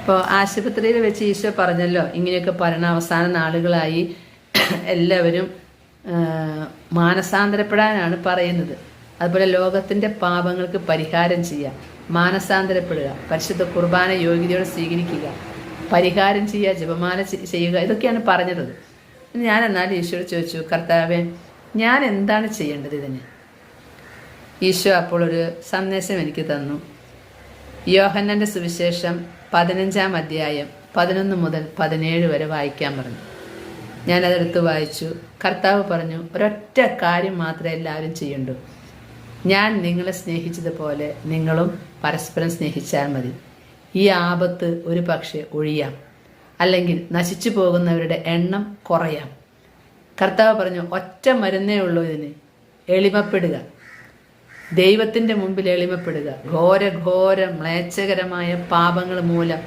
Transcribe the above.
ഇപ്പോൾ ആശുപത്രിയിൽ വെച്ച് ഈശോ പറഞ്ഞല്ലോ, ഇങ്ങനെയൊക്കെ പറഞ്ഞ അവസാന നാളുകളായി എല്ലാവരും മാനസാന്തരപ്പെടാനാണ് പറയുന്നത്. അതുപോലെ ലോകത്തിൻ്റെ പാപങ്ങൾക്ക് പരിഹാരം ചെയ്യുക, മാനസാന്തരപ്പെടുക, പരിശുദ്ധ കുർബാന യോഗ്യതയോടെ സ്വീകരിക്കുക, പരിഹാരം ചെയ്യുക, ജപമാല ചെയ്യുക, ഇതൊക്കെയാണ് പറഞ്ഞത്. ഞാൻ എന്നാലും ഈശോയോട് ചോദിച്ചു, കർത്താവേ, ഞാൻ എന്താണ് ചെയ്യേണ്ടത് ഇതിന്? ഈശോ അപ്പോൾ ഒരു സന്ദേശം എനിക്ക് തന്നു. യോഹന്നാന്റെ സുവിശേഷം 15-ാം അധ്യായം 11 മുതൽ 17 വരെ വായിക്കാൻ പറഞ്ഞു. ഞാനതെടുത്ത് വായിച്ചു. കർത്താവ് പറഞ്ഞു, ഒരൊറ്റ കാര്യം മാത്രമേ എല്ലാവരും ചെയ്യണ്ടൂ. ഞാൻ നിങ്ങളെ സ്നേഹിച്ചതുപോലെ നിങ്ങളും പരസ്പരം സ്നേഹിച്ചാൽ മതി. ഈ ആപത്ത് ഒരു പക്ഷേ ഒഴിയാം, അല്ലെങ്കിൽ നശിച്ചു പോകുന്നവരുടെ എണ്ണം കുറയാം. കർത്താവ് പറഞ്ഞു, ഒറ്റ മരുന്നേ ഉള്ളൂ ഇതിന്, എളിമപ്പെടുക, ദൈവത്തിൻ്റെ മുമ്പിൽ എളിമപ്പെടുക. ഘോര മ്ലേച്ഛകരമായ പാപങ്ങൾ മൂലം